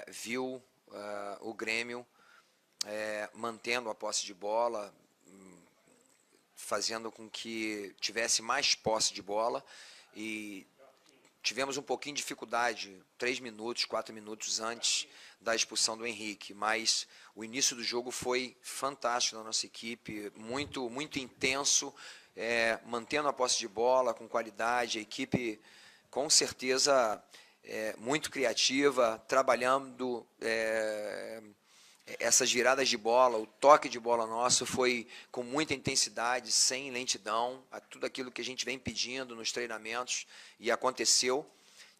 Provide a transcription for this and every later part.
viu o Grêmio mantendo a posse de bola, fazendo com que tivesse mais posse de bola, e tivemos um pouquinho de dificuldade, 3 minutos, 4 minutos antes da expulsão do Henrique, mas o início do jogo foi fantástico da nossa equipe, muito, muito intenso, mantendo a posse de bola com qualidade, a equipe com certeza muito criativa, trabalhando essas viradas de bola, o toque de bola nosso foi com muita intensidade, sem lentidão, tudo aquilo que a gente vem pedindo nos treinamentos, e aconteceu.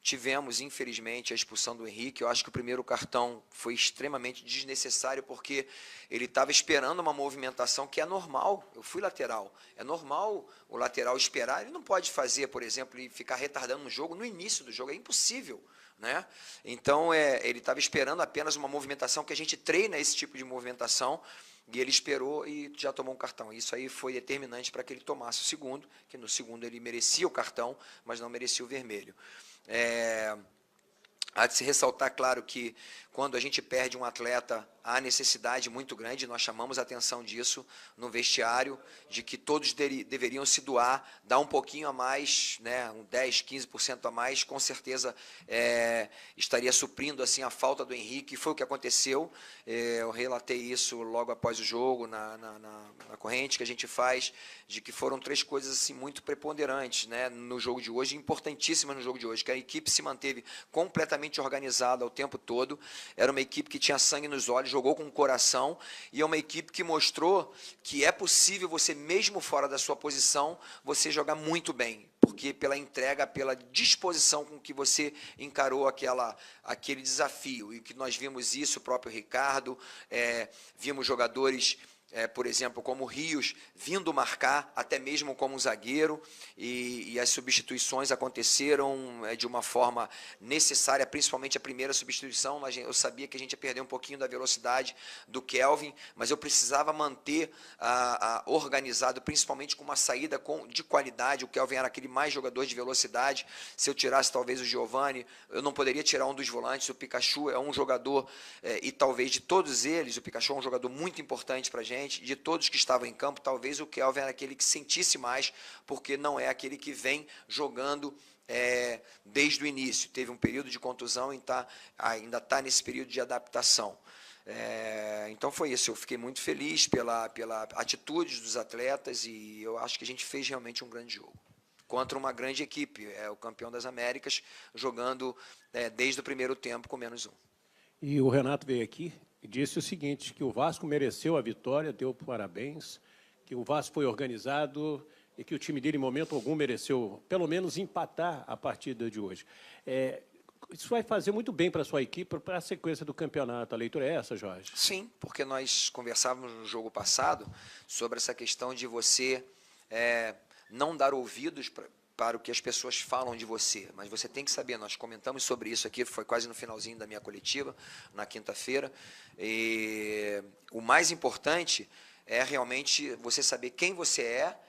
Tivemos, infelizmente, a expulsão do Henrique. Eu acho que o primeiro cartão foi extremamente desnecessário, porque ele estava esperando uma movimentação que é normal. Eu fui lateral. É normal o lateral esperar. Ele não pode fazer, por exemplo, e ficar retardando um jogo no início do jogo. É impossível, né? Então, ele estava esperando apenas uma movimentação, que a gente treina esse tipo de movimentação, e ele esperou e já tomou um cartão. Isso aí foi determinante para que ele tomasse o segundo, que no segundo ele merecia o cartão, mas não merecia o vermelho. Há de se ressaltar, claro, que quando a gente perde um atleta, há necessidade muito grande, nós chamamos a atenção disso no vestiário, de que todos deveriam se doar, dar um pouquinho a mais, né, um 10, 15% a mais, com certeza estaria suprindo assim a falta do Henrique, e foi o que aconteceu. Eu relatei isso logo após o jogo, na corrente que a gente faz, de que foram 3 coisas assim, muito preponderantes, né, no jogo de hoje, importantíssimas no jogo de hoje, que a equipe se manteve completamente organizada o tempo todo, era uma equipe que tinha sangue nos olhos, jogou com o coração, e é uma equipe que mostrou que é possível você, mesmo fora da sua posição, você jogar muito bem, porque pela entrega, pela disposição com que você encarou aquele desafio, e que nós vimos isso, o próprio Ricardo, vimos jogadores, por exemplo, como o Rios, vindo marcar, até mesmo como zagueiro, e as substituições aconteceram de uma forma necessária, principalmente a primeira substituição. Eu sabia que a gente ia perder um pouquinho da velocidade do Kelvin, mas eu precisava manter organizado, principalmente com uma saída de qualidade. O Kelvin era aquele mais jogador de velocidade. Se eu tirasse talvez o Giovani, eu não poderia tirar um dos volantes. O Pikachu é um jogador, e talvez de todos eles, o Pikachu é um jogador muito importante para a gente. De todos que estavam em campo, talvez o Kelvin era aquele que sentisse mais, porque não é aquele que vem jogando desde o início. Teve um período de contusão e ainda está nesse período de adaptação. Então foi isso, eu fiquei muito feliz pela atitude dos atletas, e eu acho que a gente fez realmente um grande jogo contra uma grande equipe, o campeão das Américas, jogando desde o primeiro tempo com -1. E o Renato veio aqui e disse o seguinte, que o Vasco mereceu a vitória, deu parabéns, que o Vasco foi organizado e que o time dele, em momento algum, mereceu, pelo menos, empatar a partida de hoje. Isso vai fazer muito bem para a sua equipe, para a sequência do campeonato. A leitura é essa, Jorge? Sim, porque nós conversávamos no jogo passado sobre essa questão de você não dar ouvidos para o que as pessoas falam de você, mas você tem que saber, nós comentamos sobre isso aqui, foi quase no finalzinho da minha coletiva, na quinta-feira, e o mais importante é realmente você saber quem você é,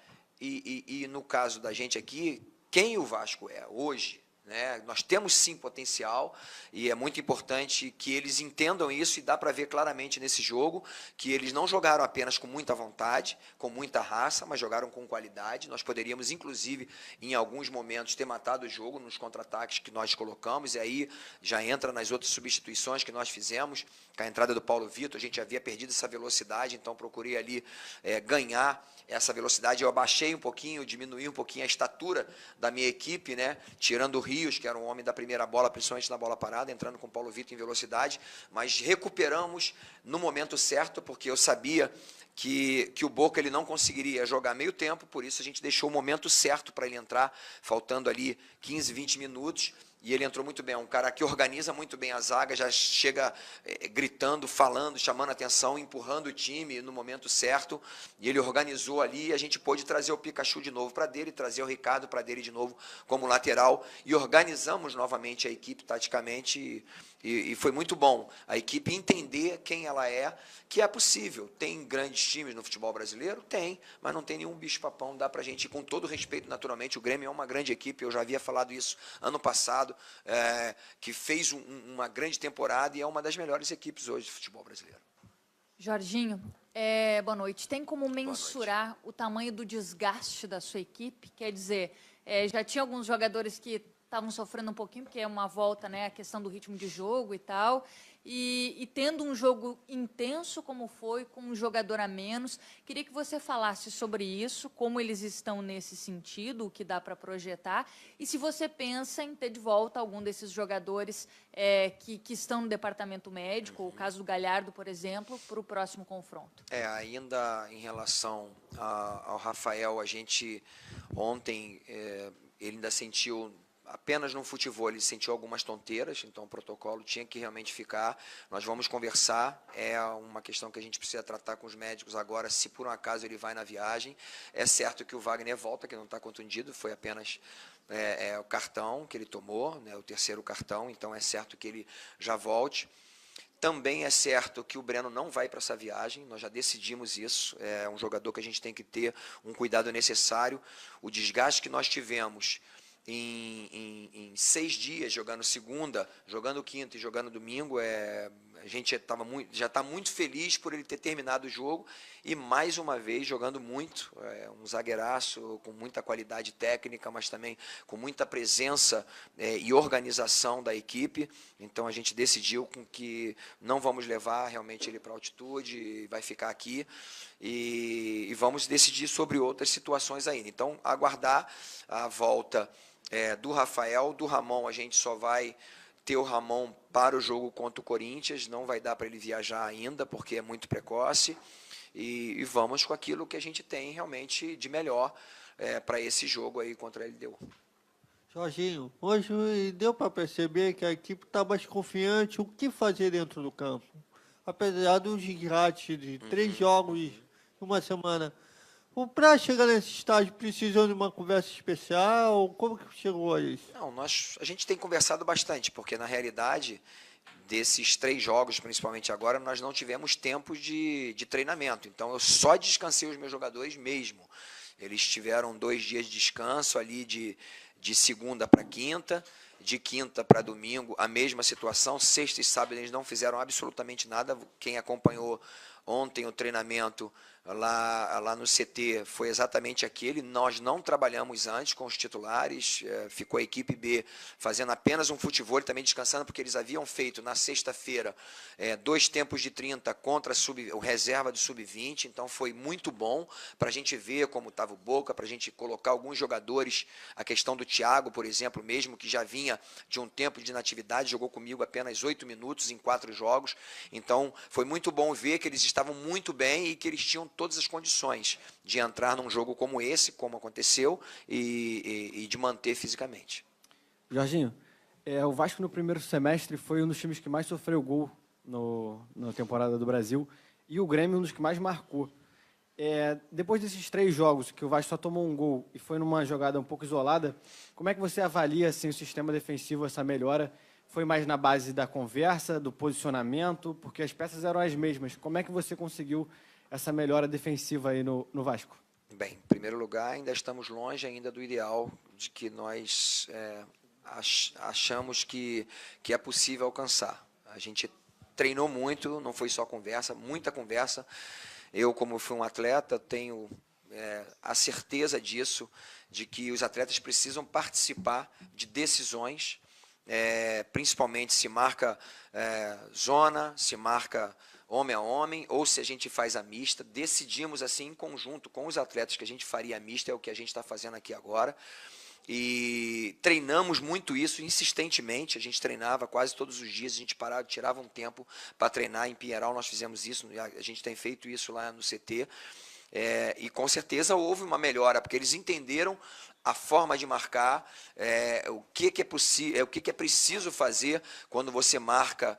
e no caso da gente aqui, quem o Vasco é hoje, né? Nós temos sim potencial, e é muito importante que eles entendam isso, e dá para ver claramente nesse jogo que eles não jogaram apenas com muita vontade, com muita raça, mas jogaram com qualidade. Nós poderíamos, inclusive, em alguns momentos, ter matado o jogo nos contra-ataques que nós colocamos, e aí já entra nas outras substituições que nós fizemos. Com a entrada do Paulo Vitor, a gente havia perdido essa velocidade, então procurei ali ganhar essa velocidade. Eu abaixei um pouquinho, diminuí um pouquinho a estatura da minha equipe, né? Tirando o Rios, que era um homem da primeira bola, principalmente na bola parada, entrando com o Paulo Vitor em velocidade, mas recuperamos no momento certo, porque eu sabia que o Boca ele não conseguiria jogar meio tempo, por isso a gente deixou o momento certo para ele entrar, faltando ali 15, 20 minutos, e ele entrou muito bem. É um cara que organiza muito bem a zaga, já chega gritando, falando, chamando a atenção, empurrando o time no momento certo, e ele organizou ali, e a gente pôde trazer o Pikachu de novo para dele, trazer o Ricardo para dele de novo como lateral, e organizamos novamente a equipe taticamente, e foi muito bom a equipe entender quem ela é, que é possível. Tem grandes times no futebol brasileiro? Tem, mas não tem nenhum bicho-papão, dá para a gente, com todo respeito, naturalmente, o Grêmio é uma grande equipe, eu já havia falado isso ano passado, passado, que fez uma grande temporada e é uma das melhores equipes hoje do futebol brasileiro. Jorginho, boa noite. Tem como mensurar o tamanho do desgaste da sua equipe? Quer dizer, já tinha alguns jogadores que estavam sofrendo um pouquinho, porque é uma volta, né, a questão do ritmo de jogo e tal, e tendo um jogo intenso como foi, com um jogador a menos, queria que você falasse sobre isso, como eles estão nesse sentido, o que dá para projetar, e se você pensa em ter de volta algum desses jogadores que estão no departamento médico, o caso do Galhardo, por exemplo, para o próximo confronto. Ainda em relação ao Rafael, a gente ontem, ele ainda sentiu, apenas no futebol, ele sentiu algumas tonteiras, então o protocolo tinha que realmente ficar. Nós vamos conversar, é uma questão que a gente precisa tratar com os médicos agora, se por um acaso ele vai na viagem. É certo que o Wagner volta, que não está contundido, foi apenas o cartão que ele tomou, né, o terceiro cartão, então é certo que ele já volte. Também é certo que o Breno não vai para essa viagem, nós já decidimos isso, é um jogador que a gente tem que ter um cuidado necessário. O desgaste que nós tivemos em 6 dias, jogando segunda, jogando quinta e jogando domingo, a gente já está muito feliz por ele ter terminado o jogo e, mais uma vez, jogando muito. Um zagueiraço com muita qualidade técnica, mas também com muita presença e organização da equipe. Então, a gente decidiu com que não vamos levar realmente ele para a altitude, vai ficar aqui e vamos decidir sobre outras situações ainda. Então, aguardar a volta do Rafael. Do Ramon, a gente só vai ter o Ramon para o jogo contra o Corinthians, não vai dar para ele viajar ainda, porque é muito precoce, e vamos com aquilo que a gente tem realmente de melhor para esse jogo aí contra a LDU. Jorginho, hoje deu para perceber que a equipe está mais confiante o que fazer dentro do campo. Apesar dos desgastes de 3 jogos em uma semana, para chegar nesse estágio, precisou de uma conversa especial? Como que chegou a isso? Não, a gente tem conversado bastante, porque na realidade, desses 3 jogos, principalmente agora, nós não tivemos tempo de treinamento. Então, eu só descansei os meus jogadores mesmo. Eles tiveram 2 dias de descanso ali de segunda para quinta, de quinta para domingo, a mesma situação. Sexta e sábado eles não fizeram absolutamente nada. Quem acompanhou ontem o treinamento lá no CT foi exatamente aquele. Nós não trabalhamos antes com os titulares, ficou a equipe B fazendo apenas um futebol, também descansando, porque eles haviam feito na sexta-feira 2 tempos de 30 contra o reserva do sub-20, então foi muito bom para a gente ver como estava o Boca, para a gente colocar alguns jogadores, a questão do Thiago, por exemplo, mesmo que já vinha de um tempo de inatividade, jogou comigo apenas 8 minutos em 4 jogos, então foi muito bom ver que eles estavam muito bem e que eles tinham todas as condições de entrar num jogo como esse, como aconteceu, e de manter fisicamente. Jorginho, o Vasco no primeiro semestre foi um dos times que mais sofreu gol na temporada do Brasil e o Grêmio um dos que mais marcou. Depois desses 3 jogos que o Vasco só tomou um gol e foi numa jogada um pouco isolada, como é que você avalia assim, o sistema defensivo, essa melhora? Foi mais na base da conversa, do posicionamento, porque as peças eram as mesmas. Como é que você conseguiu essa melhora defensiva aí no Vasco? Bem, em primeiro lugar, ainda estamos longe ainda do ideal de que nós achamos que é possível alcançar. A gente treinou muito, não foi só conversa, muita conversa. Eu, como fui um atleta, tenho a certeza disso, de que os atletas precisam participar de decisões, principalmente se marca zona, se marca homem a homem, ou se a gente faz a mista. Decidimos assim em conjunto com os atletas que a gente faria a mista, é o que a gente está fazendo aqui agora, e treinamos muito isso insistentemente. A gente treinava quase todos os dias, a gente parava, tirava um tempo para treinar. Em Pinheiral nós fizemos isso, a gente tem feito isso lá no CT, e com certeza houve uma melhora, porque eles entenderam a forma de marcar, o que é preciso fazer quando você marca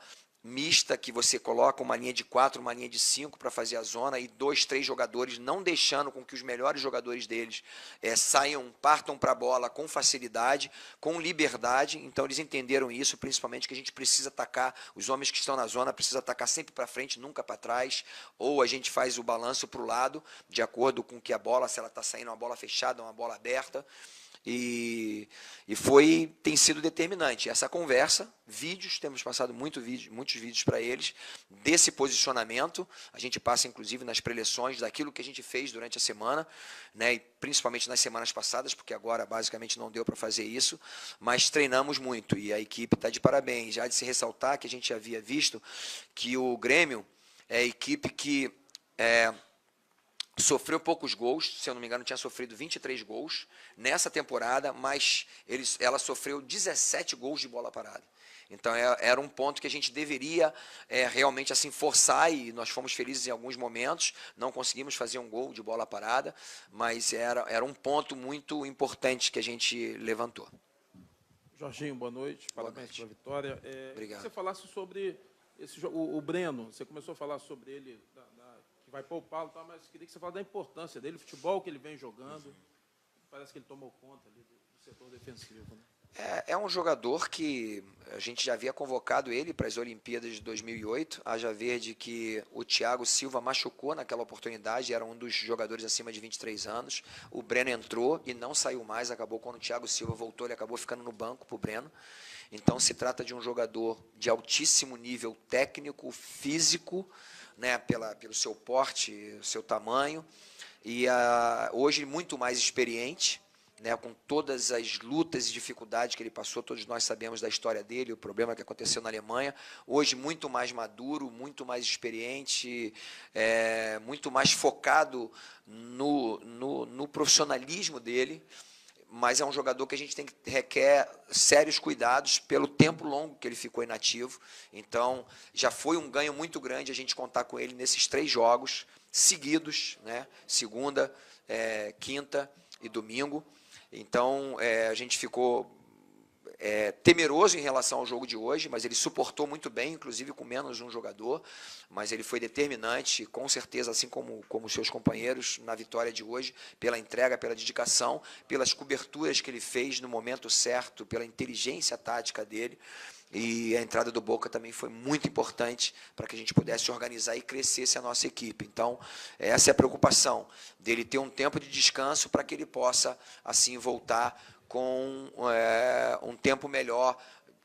mista, que você coloca uma linha de 4, uma linha de 5 para fazer a zona, e 2, 3 jogadores, não deixando com que os melhores jogadores deles partam para a bola com facilidade, com liberdade. Então eles entenderam isso, principalmente que a gente precisa atacar, os homens que estão na zona precisam atacar sempre para frente, nunca para trás, ou a gente faz o balanço para o lado, de acordo com que a bola, se ela está saindo uma bola fechada, uma bola aberta. e tem sido determinante. Essa conversa, vídeos, temos passado muitos vídeos para eles, desse posicionamento, a gente passa inclusive nas preleções daquilo que a gente fez durante a semana, né, e principalmente nas semanas passadas, porque agora basicamente não deu para fazer isso, mas treinamos muito, e a equipe está de parabéns. Já de se ressaltar que a gente havia visto que o Grêmio é a equipe que sofreu poucos gols, se eu não me engano, tinha sofrido 23 gols nessa temporada, mas ela sofreu 17 gols de bola parada. Então, era um ponto que a gente deveria realmente assim forçar, e nós fomos felizes em alguns momentos, não conseguimos fazer um gol de bola parada, mas era um ponto muito importante que a gente levantou. Jorginho, boa noite, parabéns pela vitória. Obrigado. Que você falasse sobre o Breno, você começou a falar sobre ele, que vai poupá-lo, mas queria que você falasse da importância dele, o futebol que ele vem jogando. Parece que ele tomou conta ali do setor defensivo. Né? É um jogador que a gente já havia convocado ele para as Olimpíadas de 2008, haja verde que o Thiago Silva machucou naquela oportunidade, era um dos jogadores acima de 23 anos, o Breno entrou e não saiu mais, acabou quando o Thiago Silva voltou, ele acabou ficando no banco para o Breno. Então se trata de um jogador de altíssimo nível técnico, físico, né, pelo seu porte, seu tamanho, e hoje muito mais experiente, né, com todas as lutas e dificuldades que ele passou, todos nós sabemos da história dele, o problema que aconteceu na Alemanha, hoje muito mais maduro, muito mais experiente, muito mais focado no profissionalismo dele, mas é um jogador que a gente requer sérios cuidados pelo tempo longo que ele ficou inativo. Então, já foi um ganho muito grande a gente contar com ele nesses 3 jogos seguidos, né? Segunda, quinta e domingo. Então, a gente ficou temeroso em relação ao jogo de hoje, mas ele suportou muito bem, inclusive com menos um jogador, mas ele foi determinante, com certeza, assim como seus companheiros, na vitória de hoje, pela entrega, pela dedicação, pelas coberturas que ele fez no momento certo, pela inteligência tática dele, e a entrada do Boca também foi muito importante para que a gente pudesse organizar e crescesse a nossa equipe. Então, essa é a preocupação, dele ter um tempo de descanso para que ele possa, assim, voltar com um tempo melhor,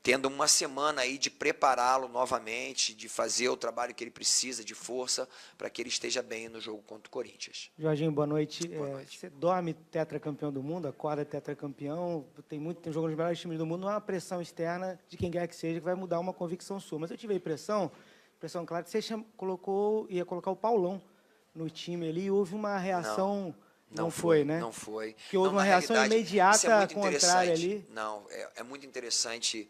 tendo uma semana aí de prepará-lo novamente, de fazer o trabalho que ele precisa, de força, para que ele esteja bem no jogo contra o Corinthians. Jorginho, boa noite. Boa noite. Você dorme tetracampeão do mundo, acorda tetracampeão, tem jogo nos melhores times do mundo, não há uma pressão externa de quem quer que seja que vai mudar uma convicção sua. Mas eu tive a impressão clara, que você ia colocar o Paulão no time ali, e houve uma reação... Não foi, né? Não foi. Que houve uma reação imediata contrária ali. Não, é muito interessante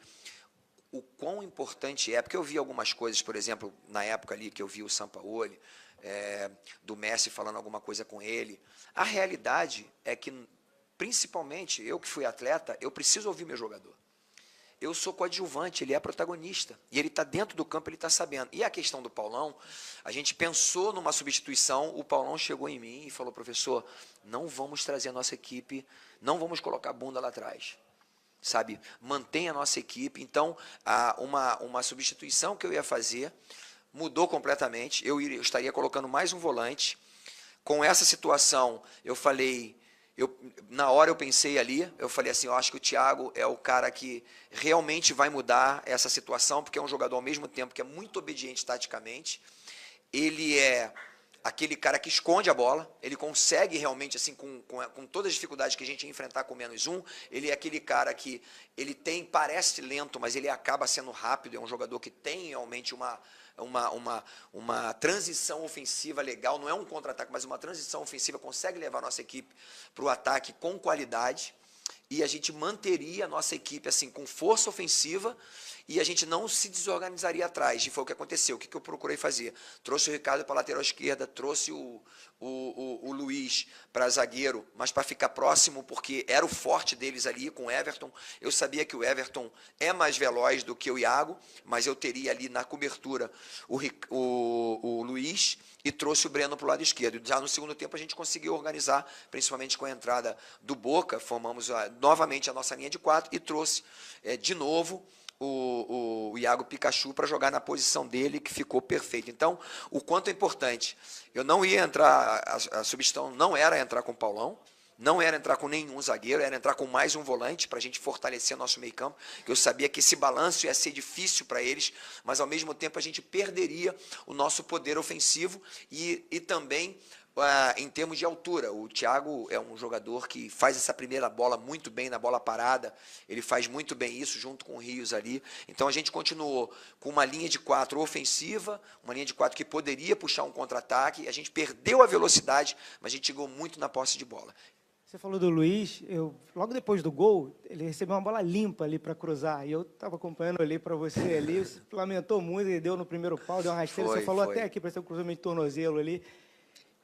o quão importante é, porque eu vi algumas coisas, por exemplo, na época ali que eu vi o Sampaoli, do Messi falando alguma coisa com ele. A realidade é que, principalmente, eu que fui atleta, eu preciso ouvir meu jogador. Eu sou coadjuvante, ele é protagonista. E ele está dentro do campo, ele está sabendo. E a questão do Paulão, a gente pensou numa substituição, o Paulão chegou em mim e falou, professor, não vamos trazer a nossa equipe, não vamos colocar a bunda lá atrás. Sabe? Mantenha a nossa equipe. Então, uma substituição que eu ia fazer mudou completamente. Eu estaria colocando mais um volante. Com essa situação, eu falei... na hora eu pensei ali, eu falei assim, eu acho que o Thiago é o cara que realmente vai mudar essa situação, porque é um jogador ao mesmo tempo que é muito obediente taticamente, ele é aquele cara que esconde a bola, ele consegue realmente, assim, com todas as dificuldades que a gente ia enfrentar com -1, ele é aquele cara que ele parece lento, mas ele acaba sendo rápido, é um jogador que tem realmente uma transição ofensiva legal, não é um contra-ataque, mas uma transição ofensiva, consegue levar a nossa equipe para o ataque com qualidade, e a gente manteria a nossa equipe assim com força ofensiva, e a gente não se desorganizaria atrás, e foi o que aconteceu. O que eu procurei fazer? Trouxe o Ricardo para a lateral esquerda, trouxe o Luiz para zagueiro, mas para ficar próximo, porque era o forte deles ali com o Everton. Eu sabia que o Everton é mais veloz do que o Iago, mas eu teria ali na cobertura o Luiz, e trouxe o Breno para o lado esquerdo. Já no segundo tempo a gente conseguiu organizar, principalmente com a entrada do Boca, formamos novamente a nossa linha de 4 e trouxe de novo o Iago Pikachu para jogar na posição dele, que ficou perfeito. Então, o quanto é importante. Eu não ia entrar, a substituição não era entrar com o Paulão, não era entrar com nenhum zagueiro, era entrar com mais um volante para a gente fortalecer nosso meio campo, que eu sabia que esse balanço ia ser difícil para eles, mas ao mesmo tempo a gente perderia o nosso poder ofensivo e também em termos de altura. O Thiago é um jogador que faz essa primeira bola muito bem na bola parada, ele faz muito bem isso junto com o Rios ali. Então a gente continuou com uma linha de 4 ofensiva, uma linha de 4 que poderia puxar um contra-ataque, a gente perdeu a velocidade, mas a gente chegou muito na posse de bola. Você falou do Luiz, logo depois do gol, ele recebeu uma bola limpa ali para cruzar, e eu estava acompanhando ali para você ali, você lamentou muito, ele deu no primeiro pau, deu uma rasteira, você falou até aqui, parecia um cruzamento de tornozelo ali.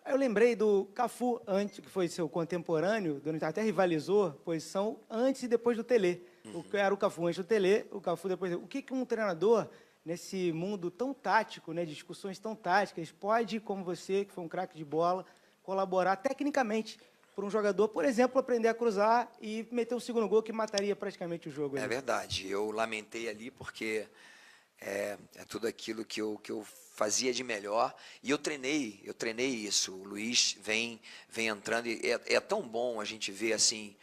Aí eu lembrei do Cafu, antes, que foi seu contemporâneo, até rivalizou posição antes e depois do Tele. Era o Cafu antes do Tele, o Cafu depois. O que um treinador, nesse mundo tão tático, né, de discussões tão táticas, pode, como você, que foi um craque de bola, colaborar tecnicamente para um jogador, por exemplo, aprender a cruzar e meter um segundo gol que mataria praticamente o jogo? É verdade, eu lamentei ali porque é tudo aquilo que eu fazia de melhor, e eu treinei isso. O Luiz vem entrando, e é tão bom a gente ver assim,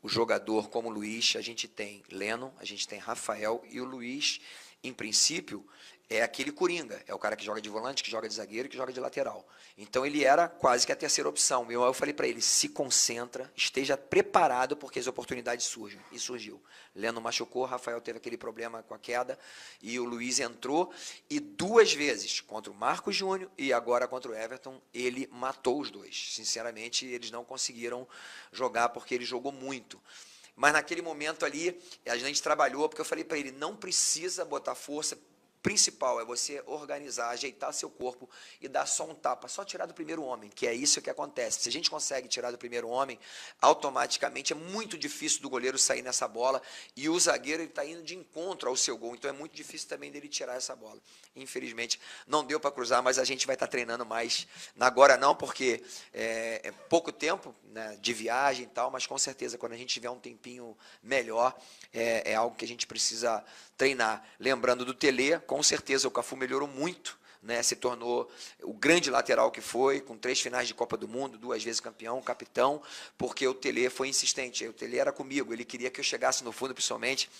o jogador como o Luiz. A gente tem Leno, a gente tem Rafael, e o Luiz, em princípio, é aquele coringa, é o cara que joga de volante, que joga de zagueiro, que joga de lateral. Então ele era quase que a terceira opção. Eu falei para ele, se concentra, esteja preparado, porque as oportunidades surgem. E surgiu. Leno machucou, Rafael teve aquele problema com a queda, e o Luiz entrou, e 2 vezes, contra o Marcos Júnior e agora contra o Everton, ele matou os dois. Sinceramente, eles não conseguiram jogar, porque ele jogou muito. Mas naquele momento ali, a gente trabalhou, porque eu falei para ele, não precisa botar força, principal é você organizar, ajeitar seu corpo e dar só um tapa, só tirar do primeiro homem, que é isso que acontece. Se a gente consegue tirar do primeiro homem, automaticamente é muito difícil do goleiro sair nessa bola, e o zagueiro está indo de encontro ao seu gol, então é muito difícil também dele tirar essa bola. Infelizmente, não deu para cruzar, mas a gente vai estar treinando mais. Agora não, porque é pouco tempo, né, de viagem e tal, mas com certeza, quando a gente tiver um tempinho melhor, é algo que a gente precisa treinar. Lembrando do Tele, com certeza o Cafu melhorou muito, né, se tornou o grande lateral que foi, com 3 finais de Copa do Mundo, 2 vezes campeão, capitão, porque o Tele foi insistente. O Tele era comigo, ele queria que eu chegasse no fundo, principalmente,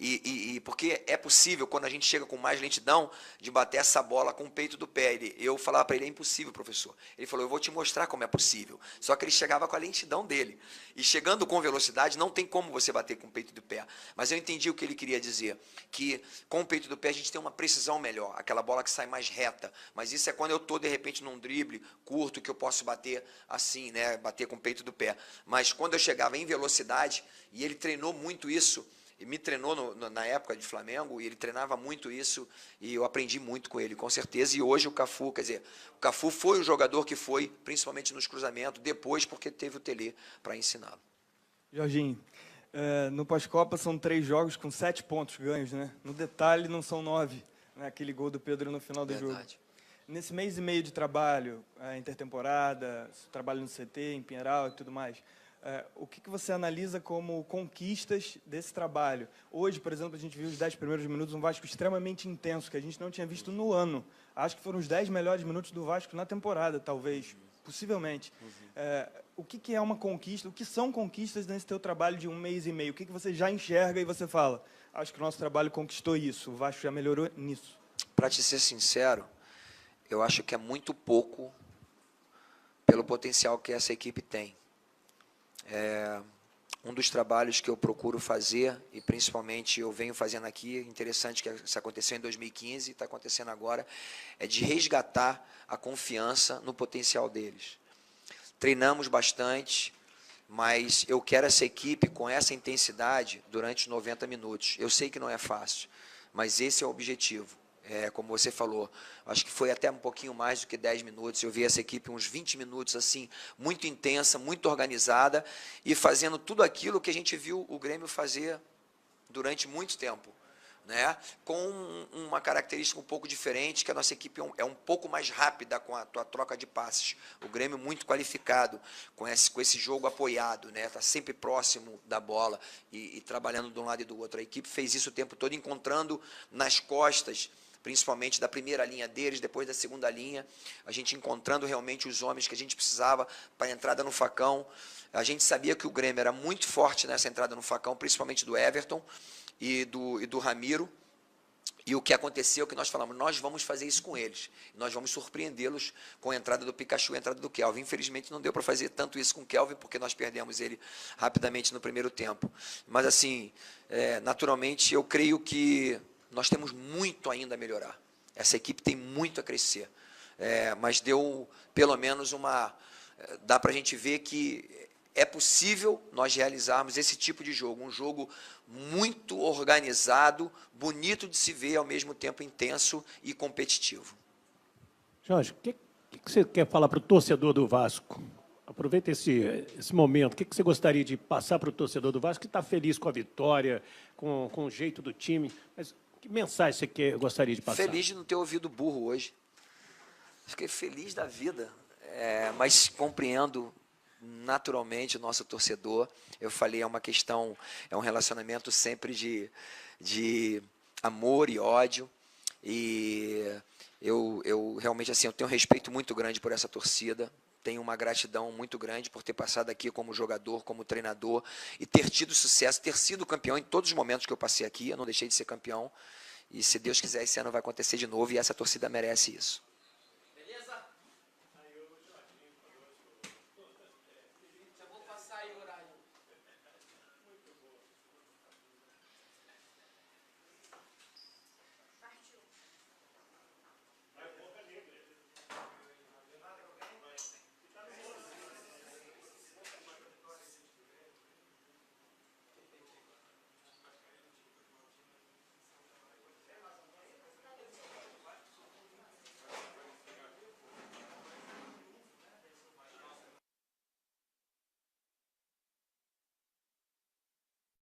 e porque é possível, quando a gente chega com mais lentidão, de bater essa bola com o peito do pé. Eu falava para ele, é impossível, professor. Ele falou, eu vou te mostrar como é possível. Só que ele chegava com a lentidão dele. E chegando com velocidade, não tem como você bater com o peito do pé. Mas eu entendi o que ele queria dizer, que com o peito do pé a gente tem uma precisão melhor, aquela bola que sai mais reta. Mas isso é quando eu estou, de repente, num drible curto, que eu posso bater assim, né, bater com o peito do pé. Mas quando eu chegava em velocidade, e ele treinou muito isso, e me treinou na época de Flamengo, e ele treinava muito isso, e eu aprendi muito com ele, com certeza. E hoje o Cafu, quer dizer, o Cafu foi o jogador que foi, principalmente nos cruzamentos, depois porque teve o Tele para ensiná-lo. Jorginho, no pós-Copa são 3 jogos com 7 pontos ganhos, né? No detalhe não são 9, né? Aquele gol do Pedro no final do jogo. Nesse mês e meio de trabalho, intertemporada, trabalho no CT, em Pinheiral e tudo mais, o que você analisa como conquistas desse trabalho? Hoje, por exemplo, a gente viu os 10 primeiros minutos, um Vasco extremamente intenso, que a gente não tinha visto no ano. Acho que foram os 10 melhores minutos do Vasco na temporada, talvez, possivelmente. O que é uma conquista? O que são conquistas nesse teu trabalho de 1 mês e meio? O que você já enxerga e você fala, acho que o nosso trabalho conquistou isso, o Vasco já melhorou nisso? Para te ser sincero, eu acho que é muito pouco pelo potencial que essa equipe tem. Um dos trabalhos que eu procuro fazer, e principalmente eu venho fazendo aqui, interessante que isso aconteceu em 2015 e está acontecendo agora, é de resgatar a confiança no potencial deles. Treinamos bastante, mas eu quero essa equipe com essa intensidade durante os 90 minutos. Eu sei que não é fácil, mas esse é o objetivo. Como você falou, acho que foi até um pouquinho mais do que 10 minutos, eu vi essa equipe uns 20 minutos, assim, muito intensa, muito organizada, e fazendo tudo aquilo que a gente viu o Grêmio fazer durante muito tempo, né? Com uma característica um pouco diferente, que a nossa equipe é um pouco mais rápida com a troca de passes. O Grêmio muito qualificado, com esse jogo apoiado, né? Está sempre próximo da bola e trabalhando de um lado e do outro. A equipe fez isso o tempo todo, encontrando nas costas principalmente da primeira linha deles, depois da segunda linha, a gente encontrando realmente os homens que a gente precisava para a entrada no facão. A gente sabia que o Grêmio era muito forte nessa entrada no facão, principalmente do Everton e do Ramiro. E o que aconteceu é que nós falamos, nós vamos fazer isso com eles. Nós vamos surpreendê-los com a entrada do Pikachu e a entrada do Kelvin. Infelizmente, não deu para fazer tanto isso com o Kelvin, porque nós perdemos ele rapidamente no primeiro tempo. Mas, assim, naturalmente, eu creio que nós temos muito ainda a melhorar. Essa equipe tem muito a crescer. Mas deu, pelo menos, dá para a gente ver que é possível nós realizarmos esse tipo de jogo, um jogo muito organizado, bonito de se ver, ao mesmo tempo intenso e competitivo. Jorge, o que você quer falar para o torcedor do Vasco? Aproveita esse momento. O que você gostaria de passar para o torcedor do Vasco que está feliz com a vitória, com o jeito do time? Mas que mensagem você gostaria de passar? Feliz de não ter ouvido burro hoje. Fiquei feliz da vida, mas compreendo naturalmente o nosso torcedor. Eu falei, é um relacionamento sempre de amor e ódio, e eu realmente, assim, eu tenho um respeito muito grande por essa torcida, tenho uma gratidão muito grande por ter passado aqui como jogador, como treinador, e ter tido sucesso, ter sido campeão em todos os momentos que eu passei aqui. Eu não deixei de ser campeão, e se Deus quiser, esse ano vai acontecer de novo, e essa torcida merece isso.